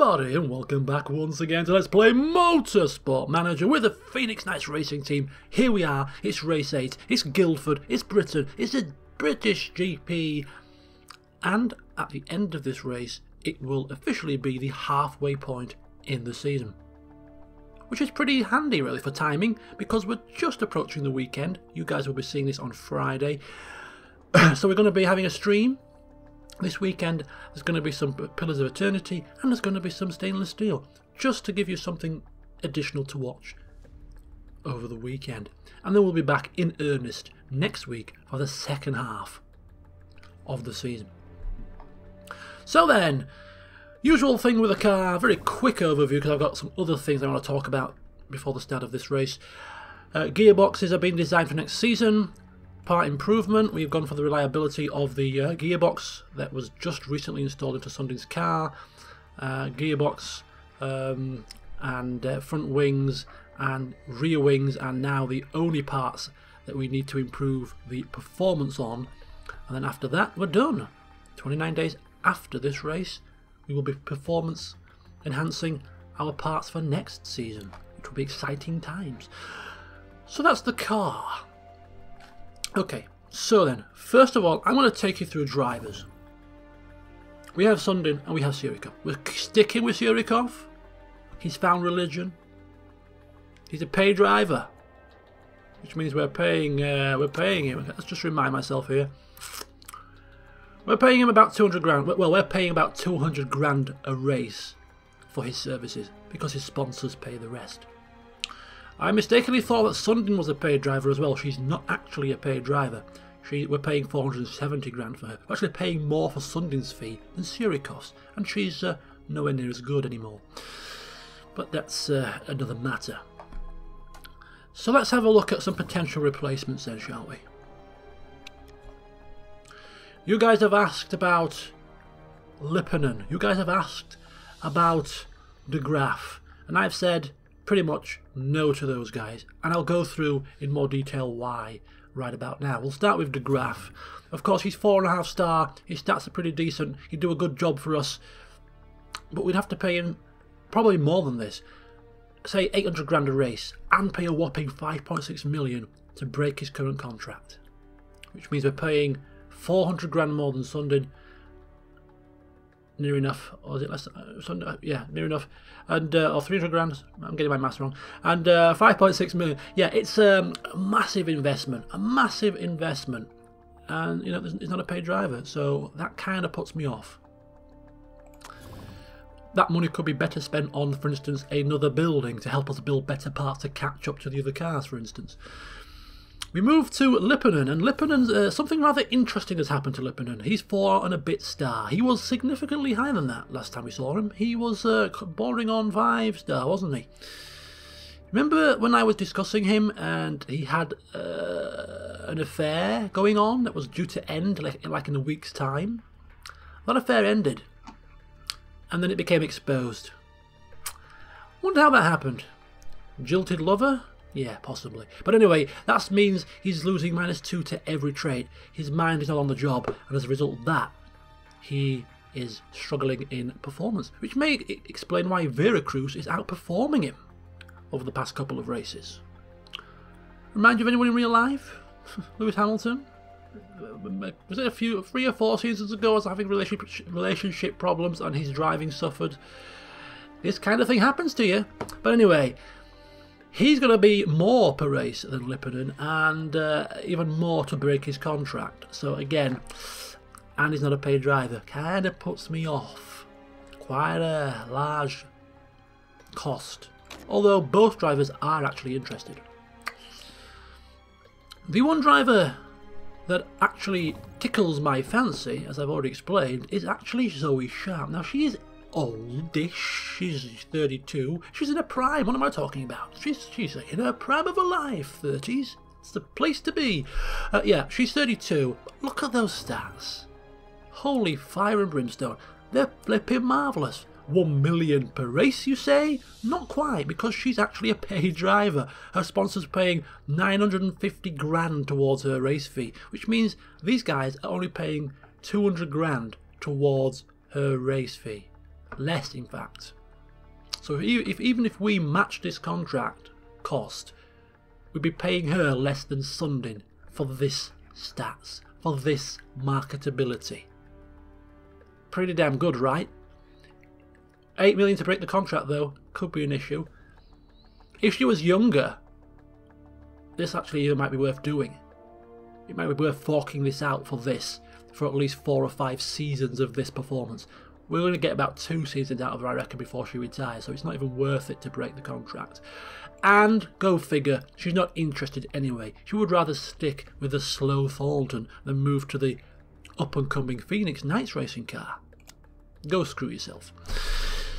everybody, and welcome back once again to Let's Play Motorsport Manager with the Phoenix Knights Racing Team. Here we are, it's Race 8, it's Guildford, it's Britain, it's the British GP, and at the end of this race, it will officially be the halfway point in the season. Which is pretty handy really for timing, because we're just approaching the weekend. You guys will be seeing this on Friday. So we're going to be having a stream. This weekend there's going to be some Pillars of Eternity and there's going to be some Stainless Steel, just to give you something additional to watch over the weekend. And then we'll be back in earnest next week for the second half of the season. So then, usual thing with the car, very quick overview because I've got some other things I want to talk about before the start of this race. Gearboxes are being designed for next season. Part improvement, we've gone for the reliability of the gearbox that was just recently installed into Sundin's car. Gearbox and front wings and rear wings are now the only parts that we need to improve the performance on. And then after that, we're done. 29 days after this race, we will be performance enhancing our parts for next season, which will be exciting times. So that's the car. Okay, so then, first of all, I'm going to take you through drivers. We have Sundin and we have Sirikov. We're sticking with Sirikov. He's found religion. He's a pay driver, which means we're paying him. Let's just remind myself here. We're paying him about 200 grand. Well, we're paying about 200 grand a race for his services because his sponsors pay the rest. I mistakenly thought that Sundin was a paid driver as well. She's not actually a paid driver. We're paying 470 grand for her. We're actually paying more for Sundin's fee than Sirikov's, and she's nowhere near as good anymore. But that's another matter. So let's have a look at some potential replacements then, shall we? You guys have asked about Lipponen. You guys have asked about De Graaf, and I've said pretty much no to those guys, and I'll go through in more detail why right about now. We'll start with De Graaf. Of course, he's 4.5 star. His stats are pretty decent. He'd do a good job for us, but we'd have to pay him probably more than this. Say 800 grand a race, and pay a whopping 5.6 million to break his current contract, which means we're paying 400 grand more than Sundin. Near enough, or is it less? Yeah, near enough, and or 300 grand. I'm getting my maths wrong. And 5.6 million. Yeah, it's a massive investment, and you know, he's not a paid driver, so that kind of puts me off. That money could be better spent on, for instance, another building to help us build better parts to catch up to the other cars, for instance. We move to Lipponen, and Lipponen's something rather interesting has happened to Lipponen. He's 4 and a bit star. He was significantly higher than that last time we saw him. He was bordering on 5 star, wasn't he? Remember when I was discussing him and he had an affair going on that was due to end like in a week's time? That affair ended, and then it became exposed. Wonder how that happened. Jilted lover? Yeah, possibly. But anyway, that means he's losing -2 to every trait. His mind is not on the job, and as a result of that, he is struggling in performance, which may explain why Veracruz is outperforming him over the past couple of races. Remind you of anyone in real life? Lewis Hamilton? Was it 3 or 4 seasons ago? I was having relationship problems and his driving suffered. This kind of thing happens to you. But anyway, he's going to be more per race than Lipponen, and even more to break his contract. So again, and he's not a paid driver. Kind of puts me off. Quite a large cost. Although both drivers are actually interested. The one driver that actually tickles my fancy, as I've already explained, is actually Zoe Sharp. Now she is oldish, she's 32, she's in her prime. What am I talking about? She's in her prime of her life, 30s. It's the place to be. Yeah, she's 32. Look at those stats. Holy fire and brimstone. They're flipping marvellous. 1 million per race, you say? Not quite, because she's actually a paid driver. Her sponsor's paying 950 grand towards her race fee, which means these guys are only paying 200 grand towards her race fee. Less, in fact. So even if we match this contract cost, we'd be paying her less than Sundin for this stats, for this marketability. Pretty damn good, right? 8 million to break the contract though, could be an issue. If she was younger, this actually might be worth doing. It might be worth forking this out for this, for at least 4 or 5 seasons of this performance. We're going to get about 2 seasons out of her, I reckon, before she retires, so it's not even worth it to break the contract. And, go figure, she's not interested anyway. She would rather stick with the slow Thornton than move to the up-and-coming Phoenix Knights racing car. Go screw yourself.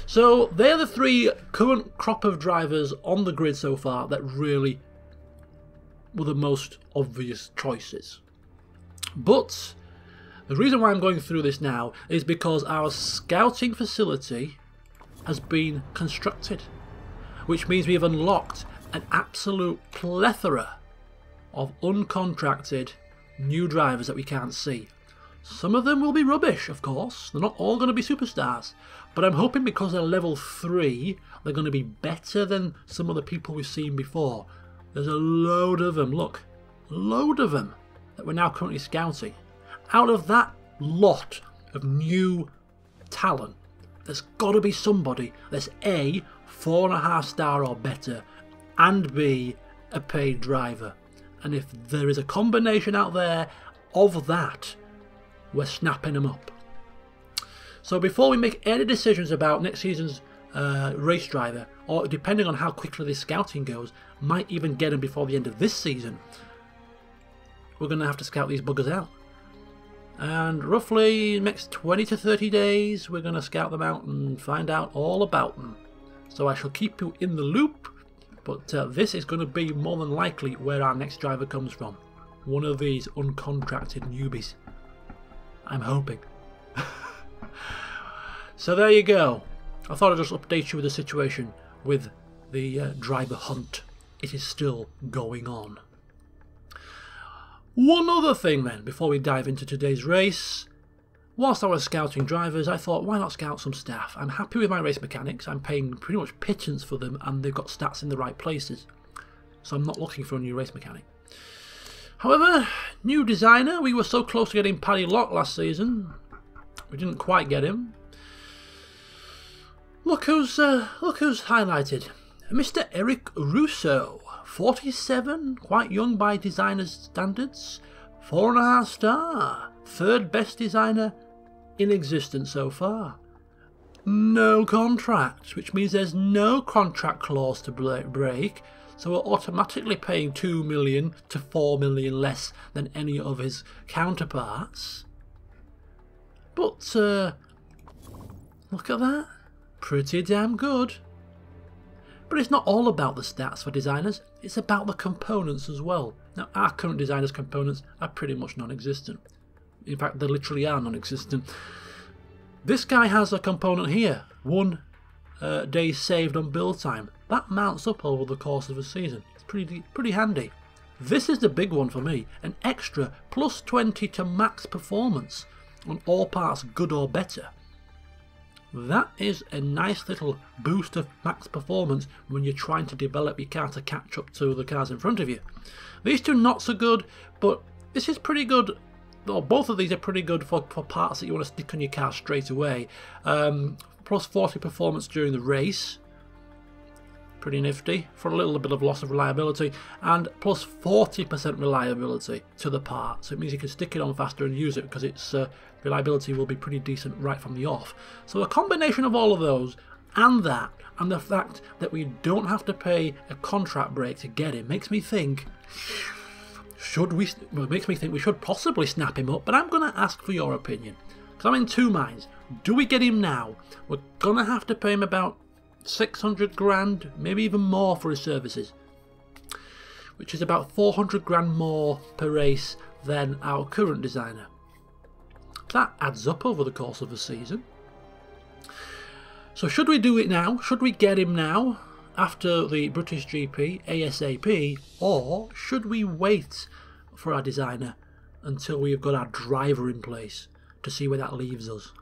So, they're the 3 current crop of drivers on the grid so far that really were the most obvious choices. But the reason why I'm going through this now is because our scouting facility has been constructed, which means we have unlocked an absolute plethora of uncontracted new drivers that we can't see. Some of them will be rubbish, of course. They're not all going to be superstars, but I'm hoping because they're level 3, they're going to be better than some of the people we've seen before. There's a load of them, look, a load of them that we're now currently scouting. Out of that lot of new talent, there's got to be somebody that's A, 4.5 star or better, and B, a paid driver. And if there is a combination out there of that, we're snapping them up. So before we make any decisions about next season's race driver, or depending on how quickly this scouting goes, might even get them before the end of this season, we're going to have to scout these buggers out. And roughly next 20 to 30 days, we're going to scout them out and find out all about them. So I shall keep you in the loop, but this is going to be more than likely where our next driver comes from. One of these uncontracted newbies. I'm hoping. So there you go. I thought I'd just update you with the situation with the driver hunt. It is still going on. One other thing then, before we dive into today's race. Whilst I was scouting drivers, I thought, why not scout some staff? I'm happy with my race mechanics. I'm paying pretty much pittance for them, and they've got stats in the right places. So I'm not looking for a new race mechanic. However, new designer. We were so close to getting Paddy Locke last season. We didn't quite get him. Look who's highlighted. Mr. Eric Russo, 47, quite young by designer's standards, 4.5 star, 3rd best designer in existence so far. No contract, which means there's no contract clause to break, so we're automatically paying 2 million to 4 million less than any of his counterparts. But look at that, pretty damn good. But it's not all about the stats for designers, it's about the components as well. Now, our current designers' components are pretty much non-existent. In fact, they literally are non-existent. This guy has a component here, 1 day saved on build time. That mounts up over the course of a season. It's pretty handy. This is the big one for me, an extra plus 20 to max performance on all parts good or better. That is a nice little boost of max performance when you're trying to develop your car to catch up to the cars in front of you. These two not so good, but this is pretty good. Or both of these are pretty good for parts that you want to stick on your car straight away. Plus 40 performance during the race. Pretty nifty for a little bit of loss of reliability, and plus 40% reliability to the part, so it means you can stick it on faster and use it because its reliability will be pretty decent right from the off. So a combination of all of those and that, and the fact that we don't have to pay a contract break to get him, makes me think we should possibly snap him up. But I'm going to ask for your opinion because I'm in two minds. Do we get him now? We're going to have to pay him about 600 grand, maybe even more for his services, which is about 400 grand more per race than our current designer. That adds up over the course of a season. So should we do it now? Should we get him now after the British GP ASAP, or should we wait for our designer until we've got our driver in place to see where that leaves us?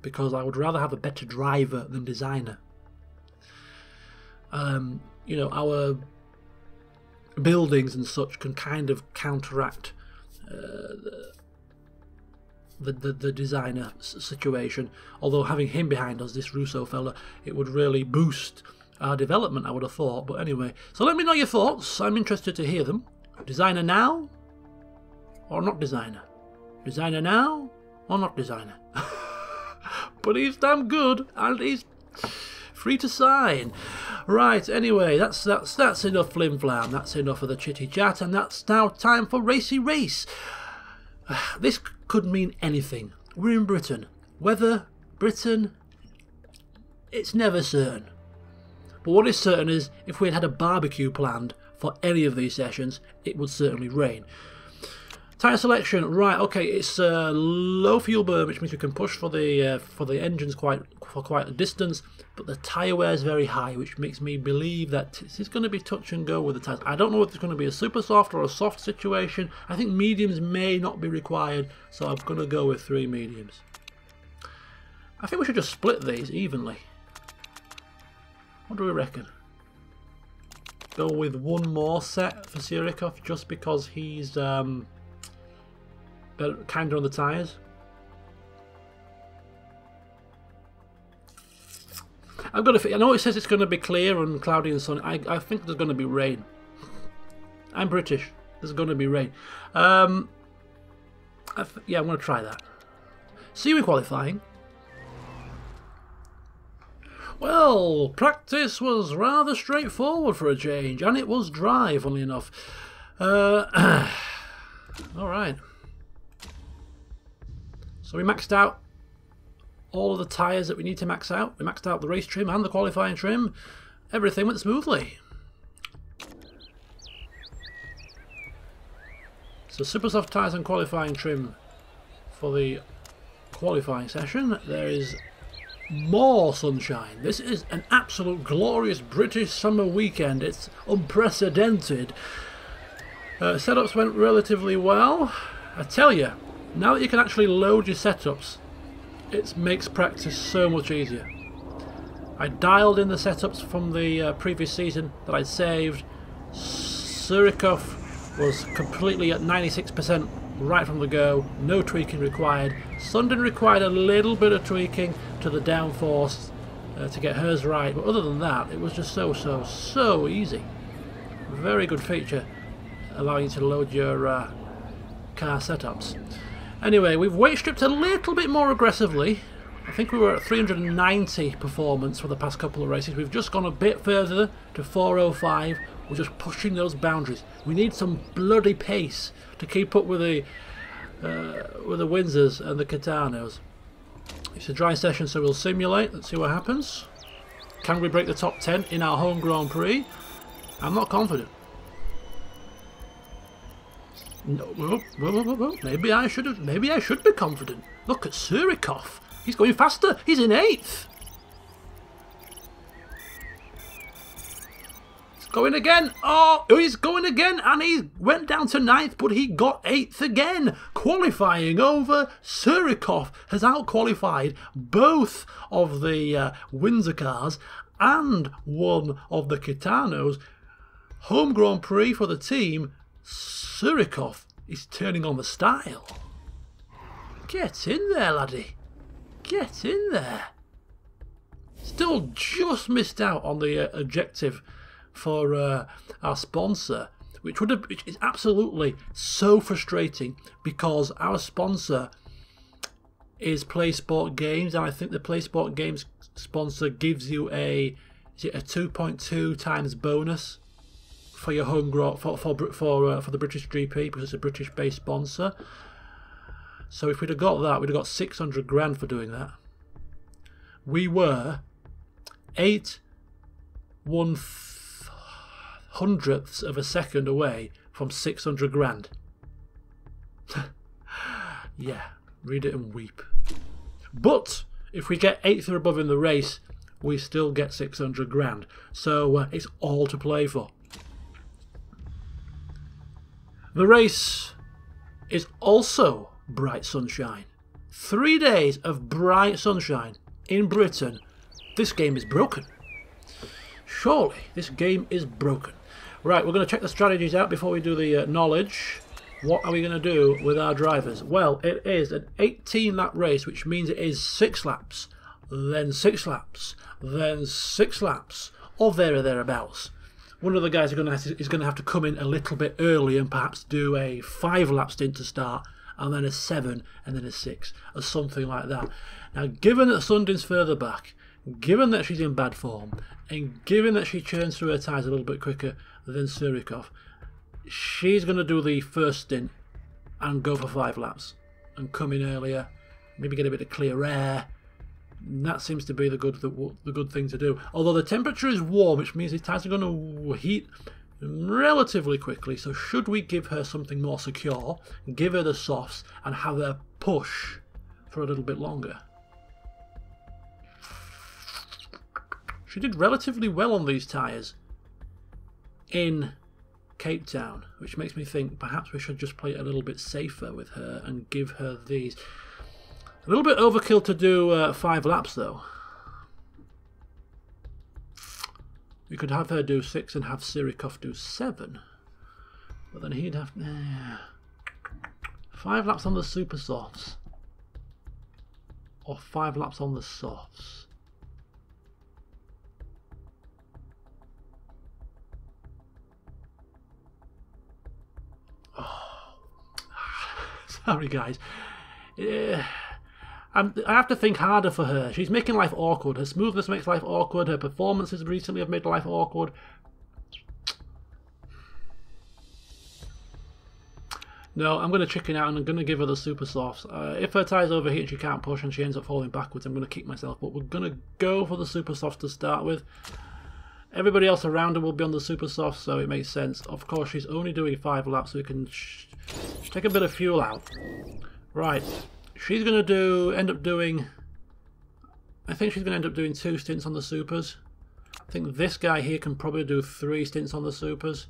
because I would rather have a better driver than designer. You know, our buildings and such can kind of counteract the designer situation. Although having him behind us, this Russo fella, it would really boost our development, I would have thought. But anyway, so let me know your thoughts. I'm interested to hear them. Designer now or not designer? Designer now or not designer? But he's damn good and he's free to sign. Right, anyway, that's enough flim-flam. That's enough of the chitty-chat, and that's now time for Racy Race. This could mean anything. We're in Britain. Weather, Britain, it's never certain. But what is certain is, if we had a barbecue planned for any of these sessions, it would certainly rain. Tyre selection, right? Okay, it's low fuel burn, which means we can push for the engines quite a distance, but the tyre wear is very high, which makes me believe that this is going to be touch and go with the tyres. I don't know if it's going to be a super soft or a soft situation. I think mediums may not be required, so I'm going to go with 3 mediums. I think we should just split these evenly. What do we reckon? Go with 1 more set for Surikov, just because he's kind of on the tyres. I've got to. I know it says it's going to be clear and cloudy and sunny. I think there's going to be rain. I'm British. There's going to be rain. Yeah, I'm going to try that. See you in qualifying. Well, practice was rather straightforward for a change, and it was dry, funnily enough. All right. So we maxed out all of the tyres that we need to max out. We maxed out the race trim and the qualifying trim. Everything went smoothly. So super soft tyres and qualifying trim for the qualifying session. There is more sunshine. This is an absolute glorious British summer weekend. It's unprecedented. Setups went relatively well. I tell you, now that you can actually load your setups, it makes practice so much easier. I dialed in the setups from the previous season that I'd saved. Surikov was completely at 96% right from the go, no tweaking required. Sundin required a little bit of tweaking to the downforce to get hers right, but other than that, it was just so easy. Very good feature, allowing you to load your car setups. Anyway, we've weight stripped a little bit more aggressively. I think we were at 390 performance for the past couple of races. We've just gone a bit further to 405. We're just pushing those boundaries. We need some bloody pace to keep up with the Windsors and the Kitanos. It's a dry session, so we'll simulate. Let's see what happens. Can we break the top 10 in our home Grand Prix? I'm not confident. No, well, maybe I should be confident. Look at Surikov. He's going faster. He's in 8th. He's going again. Oh, he's going again, and he went down to 9th, but he got 8th again. Qualifying over. Surikov has out-qualified both of the Windsor cars and one of the Kitanos. Home Grand Prix for the team. Surikov is turning on the style. Get in there, laddie. Get in there. Still just missed out on the objective for our sponsor, which is absolutely so frustrating, because our sponsor is PlaySport Games, and I think the PlaySport Games sponsor gives you a 2.2 times bonus for your home for the British GP, because it's a British-based sponsor. So if we'd have got that, we'd have got 600 grand for doing that. We were 8/100ths of a second away from 600 grand. Yeah, read it and weep. But if we get 8th or above in the race, we still get 600 grand. So it's all to play for. The race is also bright sunshine. 3 days of bright sunshine in Britain. This game is broken. Surely this game is broken. Right, we're going to check the strategies out before we do the knowledge. What are we going to do with our drivers? Well, it is an 18-lap race, which means it is 6 laps, then 6 laps, then 6 laps, or there or thereabouts. One of the guys is going to have to come in a little bit early and perhaps do a 5-lap stint to start, and then a 7, and then a 6, or something like that. Now, given that Sundin's further back, given that she's in bad form, and given that she churns through her tyres a little bit quicker than Surikov, she's going to do the first stint and go for 5 laps and come in earlier, maybe get a bit of clear air. And that seems to be the good thing to do. Although the temperature is warm, which means the tyres are going to heat relatively quickly, so should we give her something more secure, give her the softs and have her push for a little bit longer? She did relatively well on these tyres in Cape Town, which makes me think perhaps we should just play it a little bit safer with her and give her these. A little bit overkill to do 5 laps though. We could have her do 6 and have Surikov do 7, but then he'd have 5 laps on the super softs or 5 laps on the softs. Sorry guys, I have to think harder for her. She's making life awkward. Her smoothness makes life awkward. Her performances recently have made life awkward. No, I'm going to chicken out and I'm going to give her the super softs. If her tyres overheat and she can't push and she ends up falling backwards, I'm going to kick myself. But we're going to go for the super softs to start with. Everybody else around her will be on the super softs, so it makes sense. Of course, she's only doing 5 laps, so we can take a bit of fuel out. Right. She's going to end up doing... I think she's going to end up doing 2 stints on the supers. I think this guy here can probably do 3 stints on the supers.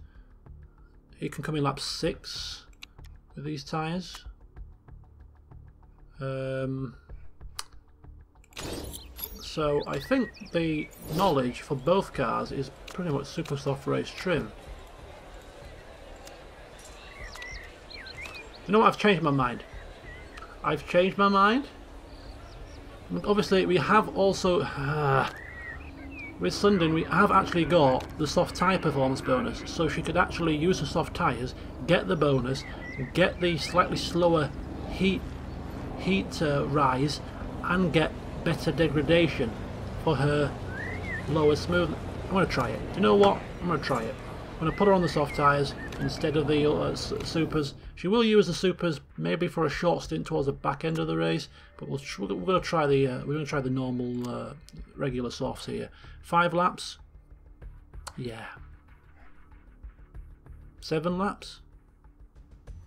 He can come in lap 6 with these tyres. So I think the knowledge for both cars is pretty much super soft race trim. You know what? I've changed my mind. I've changed my mind. Obviously, we have also with Sundin, we have actually got the soft tyre performance bonus, so she could actually use the soft tyres, get the bonus, get the slightly slower heat rise, and get better degradation for her lower smooth. I'm going to try it. You know what? I'm going to try it. I'm going to put her on the soft tyres instead of the supers. She will use the supers maybe for a short stint towards the back end of the race, but we're going to try the normal regular softs here. 5 laps. Yeah. 7 laps.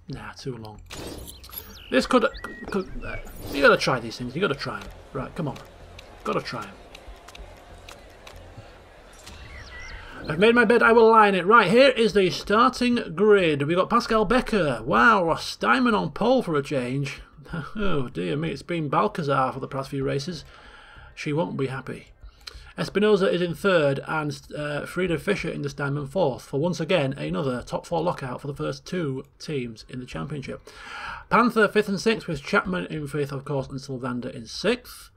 Nah, too long. This could you got to try these things. You got to try them. Right, come on. Got to try them. I've made my bed, I will lie in it. Right, here is the starting grid. We've got Pascal Becker. Wow, Steinman on pole for a change. Oh, dear me, it's been Balcazar for the past few races. She won't be happy. Espinosa is in 3rd and Frieda Fischer in the Steinman 4th for once again another top 4 lockout for the first 2 teams in the championship. Panther 5th and 6th with Chapman in 5th, of course, and Sylvander in 6th.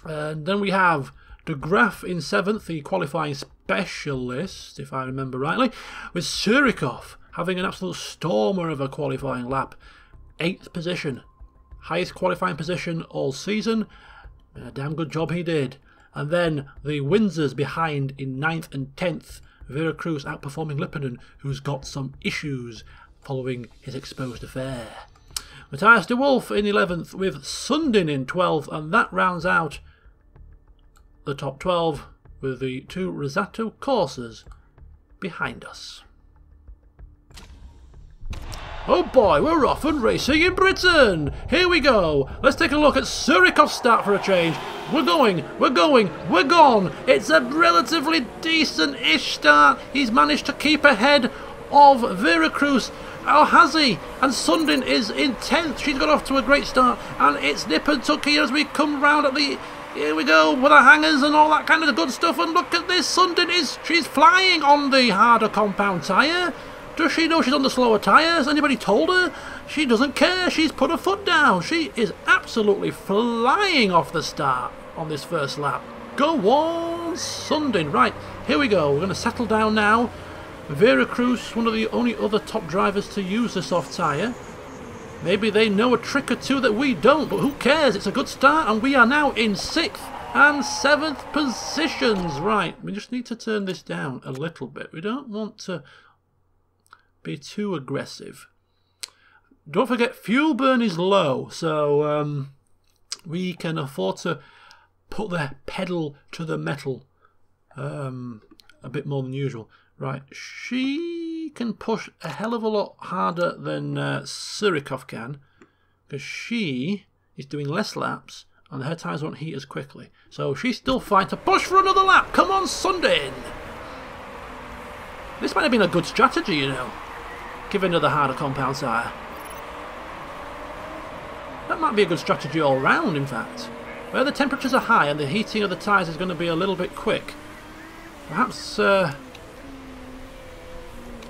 And then we have De Graaf in 7th, the qualifying specialist, if I remember rightly, with Surikov having an absolute stormer of a qualifying lap. 8th position. Highest qualifying position all season. A damn good job he did. And then the Windsors behind in 9th and 10th. Vera Cruz outperforming Lipponen, who's got some issues following his exposed affair. Matthias de Wolf in 11th with Sundin in 12th, and that rounds out the top 12 with the 2 Rosato Corsas behind us. Oh boy, we're off and racing in Britain! Here we go! Let's take a look at Surikov's start for a change. We're going, we're gone! It's a relatively decent-ish start. He's managed to keep ahead of Veracruz. Alhazi and Sundin is in 10th. She's got off to a great start, and it's nip and tuck here as we come round at the... Here we go with the hangers and all that kind of good stuff, and look at this. Sundin she's flying on the harder compound tyre. Does she know she's on the slower tyres? Anybody told her? She doesn't care. She's put her foot down. She is absolutely flying off the start on this first lap. Go on, Sundin. Right, here we go. We're going to settle down now. Veracruz, one of the only other top drivers to use the soft tyre. Maybe they know a trick or two that we don't, but who cares? It's a good start, and we are now in 6th and 7th positions. Right, we just need to turn this down a little bit. We don't want to be too aggressive. Don't forget, fuel burn is low, so we can afford to put the pedal to the metal a bit more than usual. Right, she can push a hell of a lot harder than Surikov can, because she is doing less laps and her tyres won't heat as quickly. So she's still fine to push for another lap. Come on, Sundin! This might have been a good strategy, you know. Giving her the harder compound tyre. That might be a good strategy all round, in fact. Where the temperatures are high and the heating of the tyres is going to be a little bit quick. Perhaps...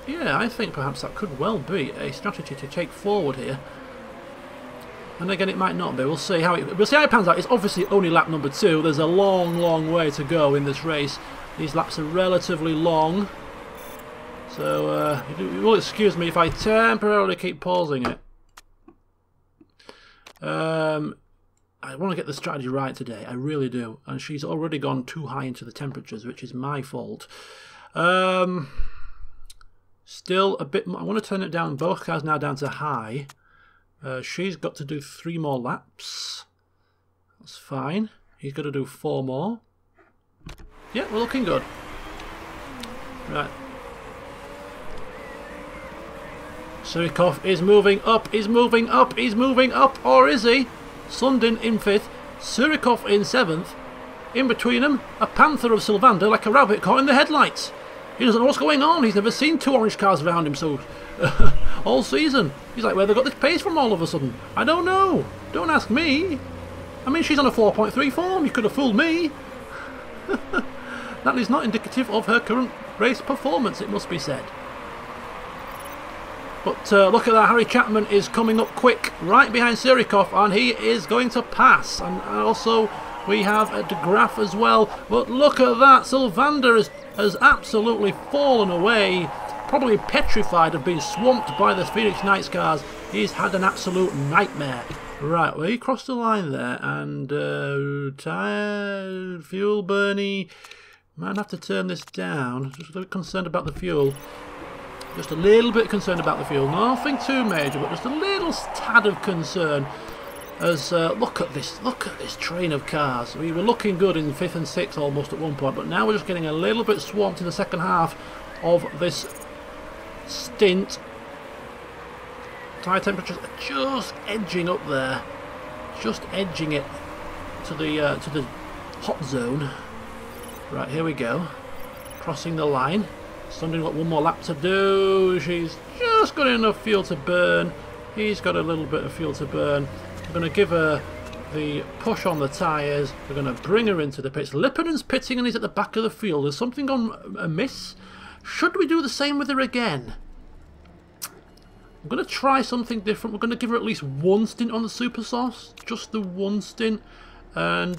yeah, I think perhaps that could well be a strategy to take forward here. And again, it might not be. We'll see how it pans out. It's obviously only lap number 2. There's a long, long way to go in this race. These laps are relatively long. So, you will excuse me if I temporarily keep pausing it. I want to get the strategy right today. I really do. And she's already gone too high into the temperatures, which is my fault. Still a bit more. I want to turn it down. Both cars now down to high. She's got to do 3 more laps. That's fine. He's got to do 4 more. Yeah, we're looking good. Right. Surikov is moving up, he's moving up, he's moving up, or is he? Sundin in 5th, Surikov in 7th. In between them, a panther of Sylvander like a rabbit caught in the headlights. He doesn't know what's going on. He's never seen 2 orange cars around him so all season. He's like, where they got this pace from all of a sudden? I don't know. Don't ask me. I mean, she's on a 4.3 form. You could have fooled me. That is not indicative of her current race performance, it must be said. But look at that. Harry Chapman is coming up quick right behind Surikov, and he is going to pass. And also we have a De Graaf as well. But look at that. Sylvander has absolutely fallen away, probably petrified of being swamped by the Phoenix Knights cars. He's had an absolute nightmare. Right, well, he crossed the line there, and tyre, fuel burny. Might have to turn this down. Just a little bit concerned about the fuel. Just a little bit concerned about the fuel. Nothing too major, but just a little tad of concern. As look at this train of cars. We were looking good in 5th and 6th almost at one point, but now we're just getting a little bit swamped in the second half of this stint. Tyre temperatures are just edging up there, just edging it to the hot zone. Right, here we go, crossing the line. Sundin got 1 more lap to do. She's just got enough fuel to burn. He's got a little bit of fuel to burn. We're going to give her the push on the tyres. We're going to bring her into the pits. Lippanen's pitting and he's at the back of the field. There's something gone amiss. Should we do the same with her again? I'm going to try something different. We're going to give her at least 1 stint on the Super Sauce. Just the 1 stint. And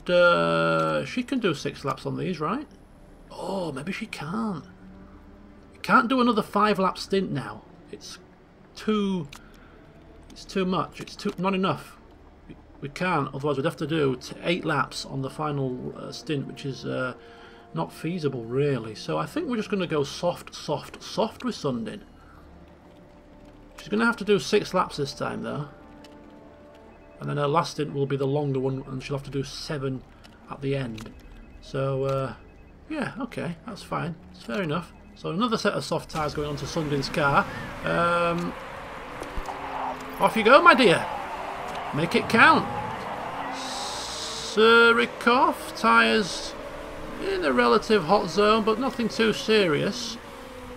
she can do 6 laps on these, right? Oh, maybe she can't. Can't do another 5-lap stint now. It's too much. It's not enough. We can't. Otherwise, we'd have to do 8 laps on the final stint, which is not feasible, really. So I think we're just going to go soft with Sundin. She's going to have to do 6 laps this time, though. And then her last stint will be the longer one, and she'll have to do 7 at the end. So, yeah, okay, that's fine. It's fair enough. So another set of soft tyres going onto Sundin's car. Off you go, my dear. Make it count. Surikov, tyres in the relative hot zone, but nothing too serious.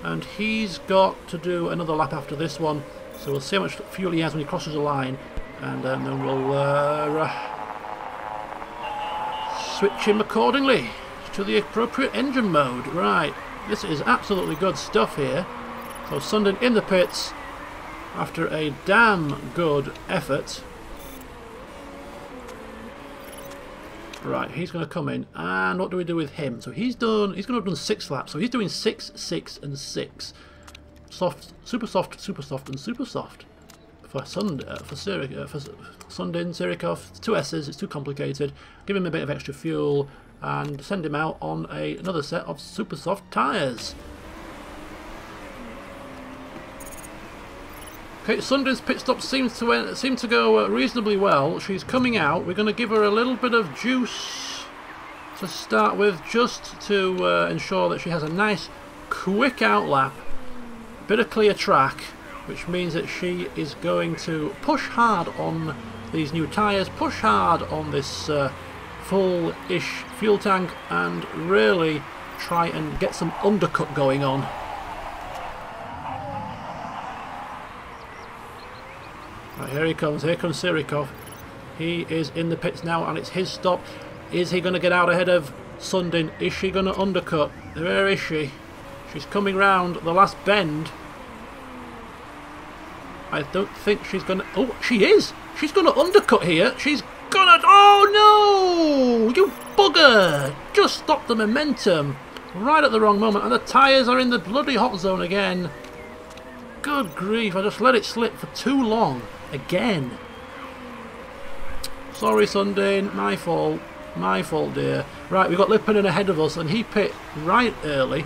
and he's got to do another lap after this one. So we'll see how much fuel he has when he crosses the line, and then we'll switch him accordingly to the appropriate engine mode. Right, this is absolutely good stuff here. So Sundin in the pits after a damn good effort. Right, he's going to come in, and what do we do with him? So he's going to have done 6 laps, so he's doing 6, 6 and 6. Soft, super soft, super soft and super soft. For Sundin, Sirikov, 2 S's, it's too complicated. Give him a bit of extra fuel and send him out on another set of super soft tyres. Okay, Sundin's pit stop seem to go reasonably well. She's coming out. We're going to give her a little bit of juice to start with, just to ensure that she has a nice quick out lap. Bit of clear track, which means that she is going to push hard on these new tyres, push hard on this full-ish fuel tank, and really try and get some undercut going on. Right, here comes Sirikov. He is in the pits now, and it's his stop. Is he going to get out ahead of Sundin? Is she going to undercut? Where is she? She's coming round the last bend. I don't think she's going to... Oh, she is! She's going to undercut here. She's going to... Oh, no! You bugger! Just stop the momentum. Right at the wrong moment. And the tyres are in the bloody hot zone again. Good grief, I just let it slip for too long. Again. Sorry, Sundin. My fault. My fault, dear. Right, we've got Lipponen ahead of us, and he pit right early.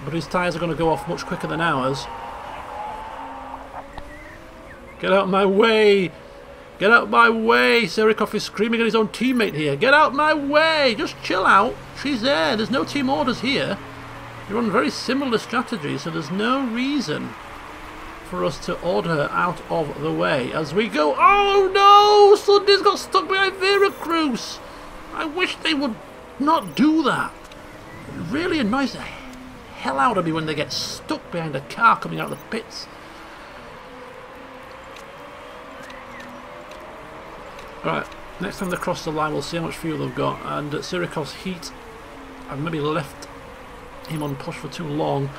But his tyres are going to go off much quicker than ours. Get out of my way! Get out of my way! Sirikov is screaming at his own teammate here. Get out of my way! Just chill out. She's there. There's no team orders here. You're on very similar strategies, so there's no reason for us to order her out of the way as we go. Oh no! Sundin's got stuck behind Veracruz! I wish they would not do that. It really annoys the hell out of me when they get stuck behind a car coming out of the pits. Right, next time they cross the line we'll see how much fuel they've got, and Sirikov's heat, I've maybe left him on push for too long.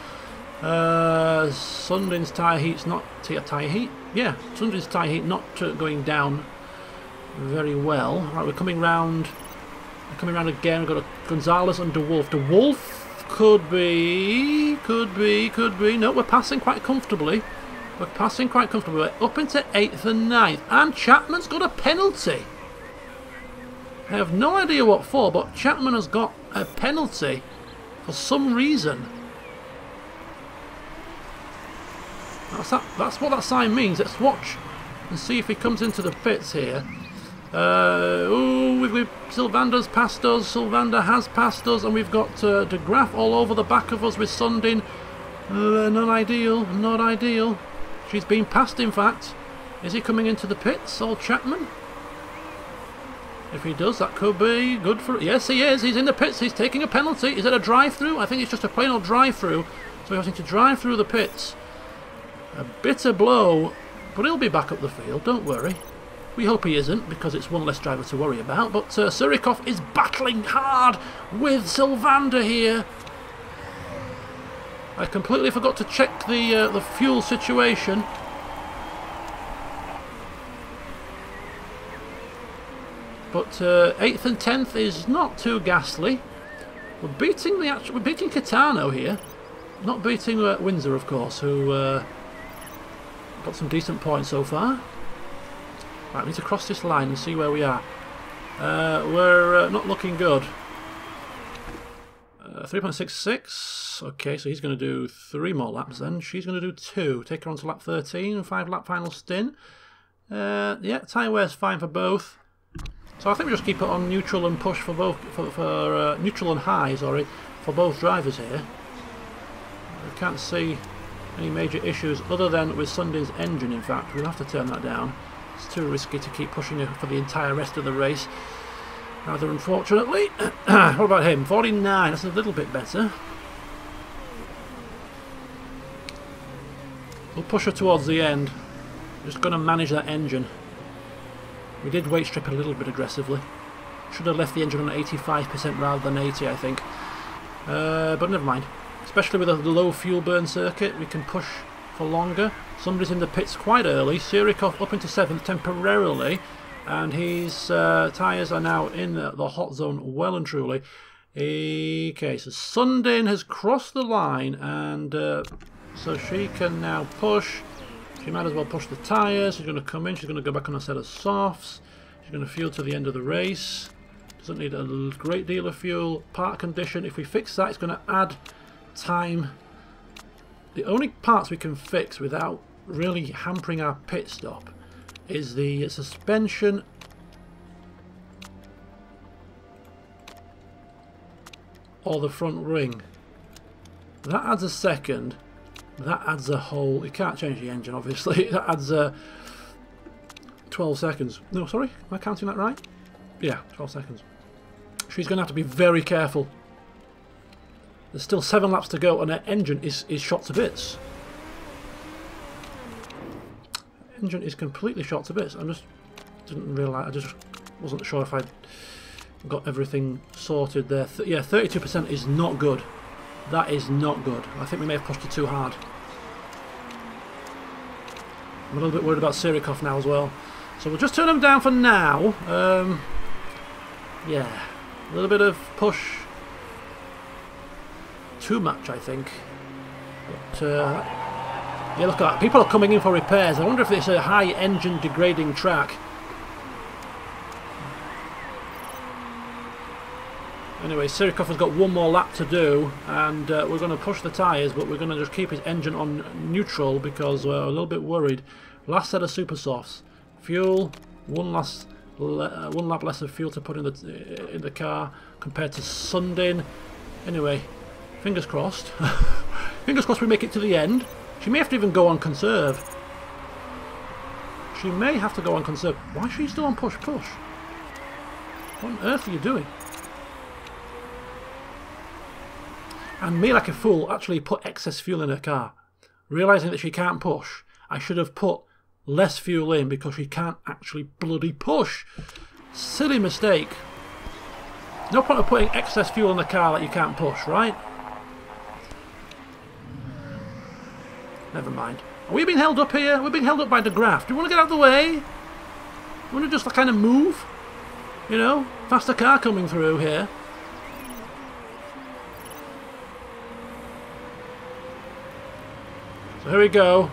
Sundin's tyre heat's not... tyre heat? Yeah, Sundin's tyre heat not going down very well. Right, we're coming round again. We've got a Gonzalez and De Wolf. De Wolf could be... No, we're passing quite comfortably. We're passing quite comfortably. We're up into 8th and 9th. And Chapman's got a penalty. I have no idea what for, but Chapman has got a penalty for some reason. That's what that sign means. Let's watch and see if he comes into the pits here. Sylvander's passed us. Sylvander has passed us, and we've got De Graaf all over the back of us with Sundin. Not ideal. Not ideal. She's been passed, in fact. Is he coming into the pits, old Chapman? If he does, that could be good for... Yes, he is. He's in the pits. He's taking a penalty. Is it a drive-through? I think it's just a plain old drive-through. So he's having to drive through the pits. A bitter blow, but he'll be back up the field, don't worry. We hope he isn't, because it's one less driver to worry about. But Sirikov is battling hard with Sylvander here. I completely forgot to check the fuel situation. But 8th and 10th is not too ghastly. We're beating Catano here, not beating Windsor, of course, who got some decent points so far. Right, we need to cross this line and see where we are. We're not looking good. 3.66. Okay, so he's going to do 3 more laps then. She's going to do 2. Take her on to lap 13. 5 lap final stint. Yeah, tyre wear's fine for both. So I think we just keep it on neutral and push for both, for neutral and high, sorry, for both drivers here. I can't see any major issues other than with Sundin's engine. In fact, we'll have to turn that down. It's too risky to keep pushing her for the entire rest of the race, rather unfortunately. What about him? 49, that's a little bit better. We'll push her towards the end. Just going to manage that engine. We did weight strip a little bit aggressively. Should have left the engine on 85% rather than 80, I think. But never mind. Especially with a low fuel burn circuit, we can push for longer. Somebody's in the pits quite early. Sirikov up into 7th temporarily, and his tyres are now in the hot zone well and truly. Okay, so Sundin has crossed the line, and so she can now push. She might as well push the tyres. She's going to come in. She's going to go back on a set of softs. She's going to fuel to the end of the race. Doesn't need a great deal of fuel. Part condition, if we fix that, it's going to add time. The only parts we can fix without really hampering our pit stop is the suspension or the front ring. That adds a second. That adds a whole... You can't change the engine, obviously. That adds 12 seconds. No, sorry. Am I counting that right? Yeah, 12 seconds. She's going to have to be very careful. There's still 7 laps to go and her engine is shot to bits. Engine is completely shot to bits. I just didn't realise. I just wasn't sure if I'd got everything sorted there. Yeah, 32% is not good. That is not good. I think we may have pushed it too hard. I'm a little bit worried about Sirikov now as well. So we'll just turn him down for now. Yeah, a little bit of push. Too much, I think. But, yeah, look at that. People are coming in for repairs. I wonder if it's a high engine degrading track. Anyway, Sirikov has got one more lap to do, and we're going to push the tyres, but we're going to just keep his engine on neutral because we're a little bit worried. Last set of super softs. Fuel, one lap less of fuel to put in the car compared to Sundin. Anyway, fingers crossed. Fingers crossed we make it to the end. She may have to even go on conserve. She may have to go on conserve. Why is she still on push-push? What on earth are you doing? And me, like a fool, actually put excess fuel in her car. Realising that she can't push, I should have put less fuel in because she can't actually bloody push. Silly mistake. No point of putting excess fuel in the car that you can't push, right? Never mind. Are we being held up here? We're being held up by the graph. Do you want to get out of the way? Do you want to just kind of move? You know? Faster car coming through here. So here we go.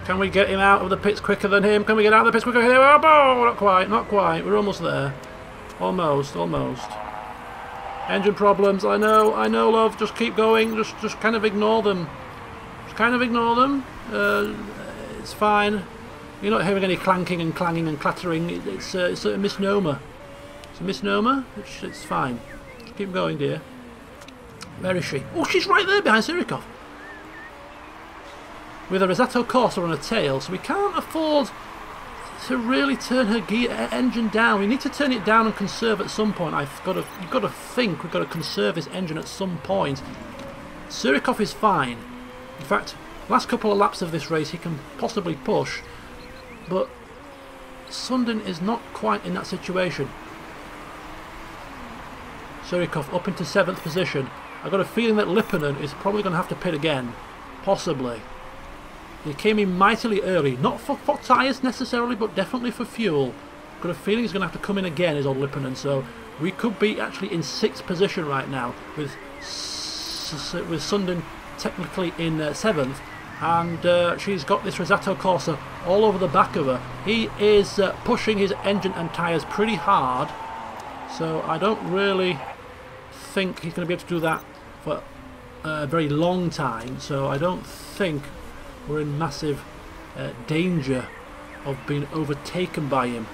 Can we get him out of the pits quicker than him? Can we get out of the pits quicker than him? Oh, not quite, not quite. We're almost there. Almost, almost. Engine problems, I know, love. Just keep going. Just kind of ignore them. Just kind of ignore them. It's fine. You're not hearing any clanking and clanging and clattering. It's a misnomer. It's a misnomer. It's fine. Just keep going, dear. Where is she? Oh, she's right there behind Sirikov. With a Rosato Corsa on her tail, so we can't afford to really turn her engine down. We need to turn it down and conserve at some point. You've got to think we've got to conserve this engine at some point. Sirikov is fine. In fact, last couple of laps of this race he can possibly push, but Sundin is not quite in that situation. Sirikov up into 7th position. I've got a feeling that Lipponen is probably going to have to pit again. Possibly. He came in mightily early, not for tyres necessarily, but definitely for fuel. Got a feeling he's going to have to come in again, is old Lipponen, so we could be actually in 6th position right now, with Sundin technically in 7th, and she's got this Rosato Corsa all over the back of her. He is pushing his engine and tyres pretty hard, so I don't really think he's going to be able to do that for a very long time, so I don't think we're in massive danger of being overtaken by him.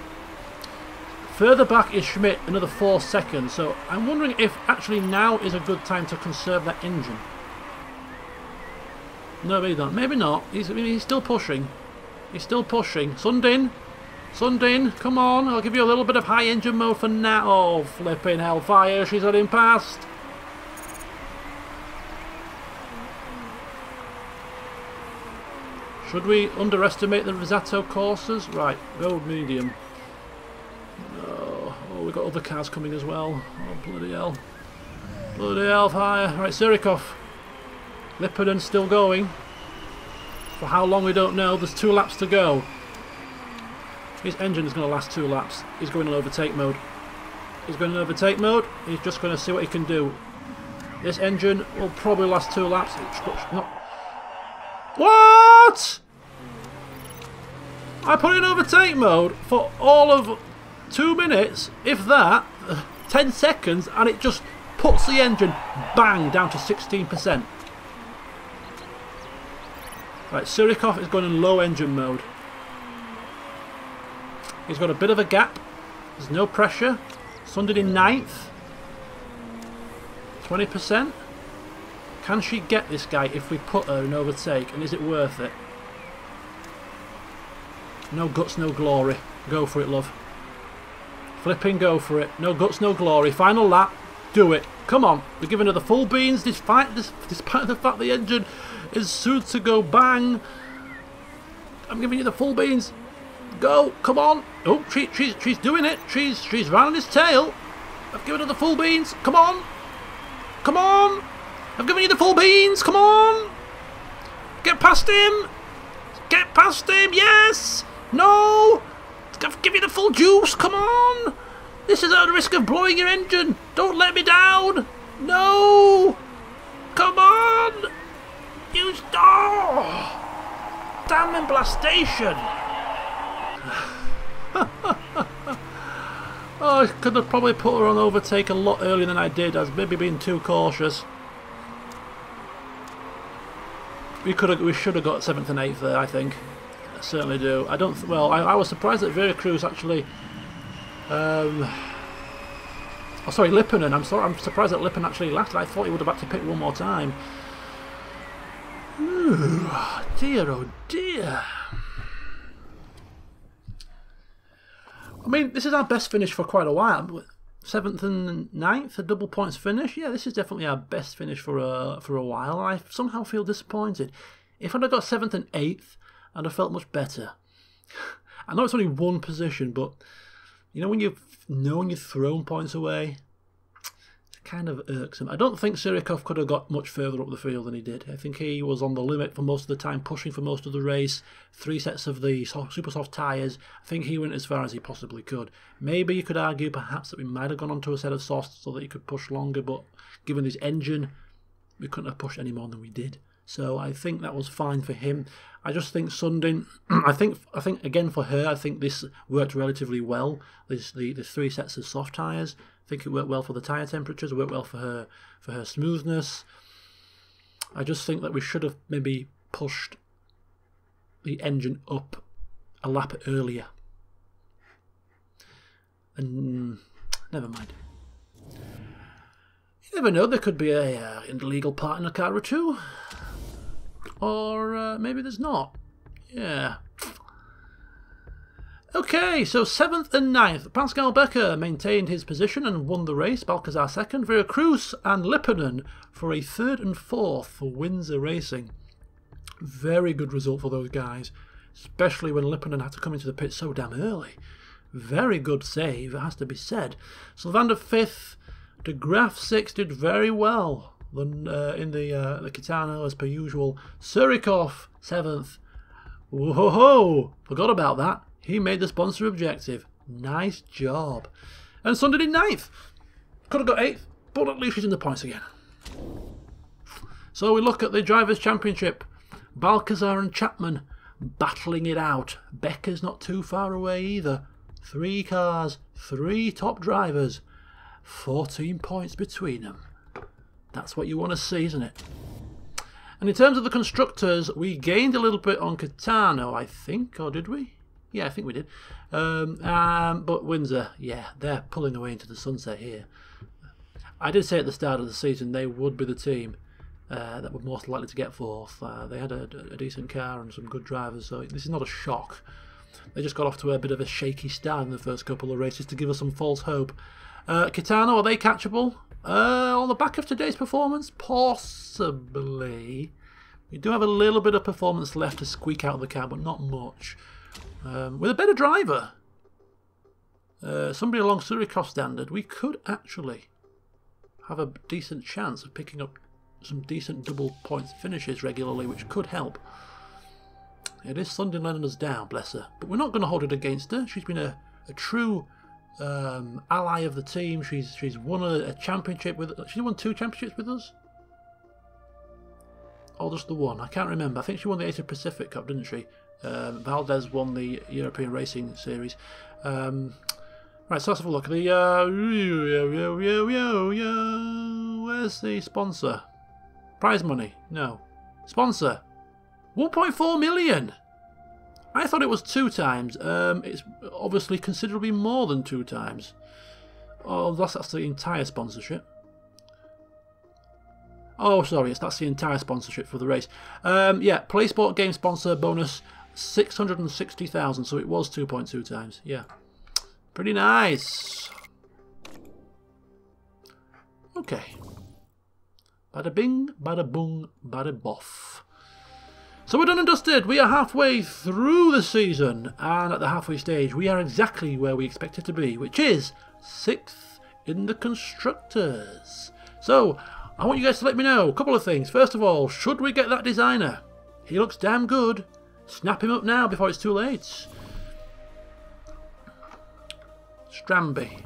Further back is Schmidt, another 4 seconds, so I'm wondering if actually now is a good time to conserve that engine. No, maybe not. Maybe not. He's still pushing. He's still pushing. Sundin, come on. I'll give you a little bit of high engine mode for now. Oh, flipping hellfire. She's had him past. Should we underestimate the Rosato courses? Right, go medium. No. Oh, we've got other cars coming as well. Oh, bloody hell. Bloody hellfire. Right, Surikov. Lipperden still going. For how long we don't know. There's 2 laps to go. His engine is going to last 2 laps. He's going in overtake mode. He's going in overtake mode. He's just going to see what he can do. This engine will probably last 2 laps. Not. What? I put it in overtake mode for all of 2 minutes, if that, 10 seconds, and it just puts the engine, bang, down to 16%. Right, Surikov is going in low engine mode. He's got a bit of a gap. There's no pressure. Sundin in 9th. 20%. Can she get this guy if we put her in overtake? And is it worth it? No guts, no glory. Go for it, love. Flipping go for it. No guts, no glory. Final lap. Do it. Come on. We're giving her the full beans despite the fact the engine is soon to go bang. I'm giving you the full beans. Go. Come on. Oh, she's doing it. She's rounding his tail. I've given her the full beans. Come on. Come on. I've given you the full beans. Come on. Get past him. Get past him. Yes. No. I've given you the full juice. Come on. This is at the risk of blowing your engine. Don't let me down. No. Come on. You. Oh. Damn emblastation. Oh, I could have probably put her on overtake a lot earlier than I did. I was maybe being too cautious. We should have got 7th and 8th there, I think. I certainly do. I don't. Well, I was surprised that Vera Cruz actually. Oh, sorry, Lipponen. I'm surprised that Lippen actually lasted. I thought he would have had to pick one more time. Ooh, dear, oh dear. I mean, this is our best finish for quite a while. 7th and 9th, a double points finish. Yeah, this is definitely our best finish for a while. I somehow feel disappointed. If I'd have got 7th and 8th, I'd have felt much better. I know it's only one position, but you know when you've thrown points away, it's kind of irksome. I don't think Surikov could have got much further up the field than he did. I think he was on the limit for most of the time, pushing for most of the race. 3 sets of the super soft tyres. I think he went as far as he possibly could. Maybe you could argue perhaps that we might have gone onto a set of softs so that he could push longer, but given his engine, we couldn't have pushed any more than we did. So I think that was fine for him. I just think Sundin, I think again for her, I think this worked relatively well. The 3 sets of soft tyres. I think it worked well for the tyre temperatures. It worked well for her smoothness. I just think that we should have maybe pushed the engine up a lap earlier. And never mind. You never know. There could be a illegal part in a car or two. Or maybe there's not. Yeah. Okay, so 7th and 9th. Pascal Becker maintained his position and won the race. Balcazar 2nd. Vera Cruz and Lipponen for a 3rd and 4th for Windsor Racing. Very good result for those guys. Especially when Lipponen had to come into the pit so damn early. Very good save, it has to be said. Sylvander 5th. De Graaf 6th did very well. In the Kitano as per usual. Surikov 7th. Whoa, forgot about that. He made the sponsor objective. Nice job. And Sundin in 9th. Could have got 8th, but at least he's in the points again. So we look at the Drivers' Championship. Balcazar and Chapman battling it out. Becker's not too far away either. 3 cars, 3 top drivers. 14 points between them. That's what you want to see, isn't it? And in terms of the constructors, we gained a little bit on Kitano, I think, or did we? Yeah, I think we did. But Windsor, yeah, they're pulling away into the sunset here. I did say at the start of the season they would be the team that were most likely to get 4th. They had a decent car and some good drivers, so this is not a shock. They just got off to a bit of a shaky start in the first couple of races to give us some false hope. Kitano, are they catchable? On the back of today's performance? Possibly. We do have a little bit of performance left to squeak out of the car, but not much. With a better driver, somebody along Surikov standard, we could actually have a decent chance of picking up some decent double points finishes regularly, which could help. It is Sunday letting us down, bless her. But we're not going to hold it against her. She's been a true ally of the team. She's won a championship with... She won 2 championships with us? Or just the one? I can't remember. I think she won the Asia Pacific Cup, didn't she? Valdez won the European Racing Series. Right, so let's have a look. Where's the sponsor? Prize money? No. Sponsor? 1.4 million! I thought it was 2 times. It's obviously considerably more than 2 times. Oh, that's the entire sponsorship. Oh, sorry, that's the entire sponsorship for the race. Yeah, PlaySport game sponsor bonus 660,000, so it was 2.2 times. Yeah, pretty nice. Okay. Bada bing, bada boom, bada boff. So we're done and dusted. We are halfway through the season, and at the halfway stage, we are exactly where we expected to be, which is 6th in the Constructors. So I want you guys to let me know a couple of things. First of all, should we get that designer? He looks damn good. Snap him up now before it's too late. Stramby.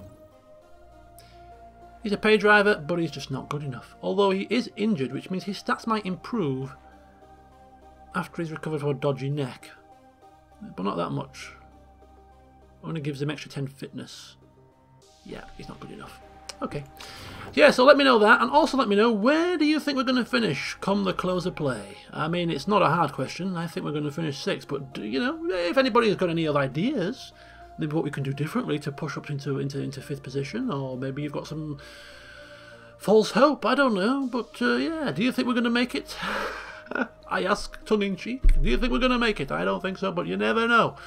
He's a pay driver, but he's just not good enough. Although he is injured, which means his stats might improve after he's recovered from a dodgy neck. But not that much. Only gives him extra 10 fitness. Yeah, he's not good enough. Okay. Yeah, so let me know that, and also let me know, where do you think we're going to finish come the close of play? I mean, it's not a hard question. I think we're going to finish 6th, but, you know, if anybody's got any other ideas, maybe what we can do differently to push up into 5th position, or maybe you've got some false hope, I don't know, but, yeah, do you think we're going to make it? I ask tongue-in-cheek. Do you think we're going to make it? I don't think so, but you never know.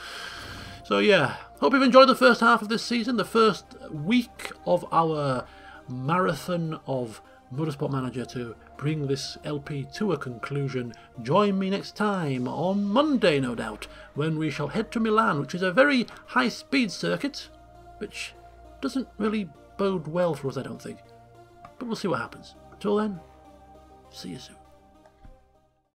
So, yeah, hope you've enjoyed the first half of this season, the first week of our marathon of Motorsport Manager to bring this LP to a conclusion. Join me next time on Monday, no doubt, when we shall head to Milan, which is a very high-speed circuit, which doesn't really bode well for us, I don't think. But we'll see what happens. Until then, see you soon.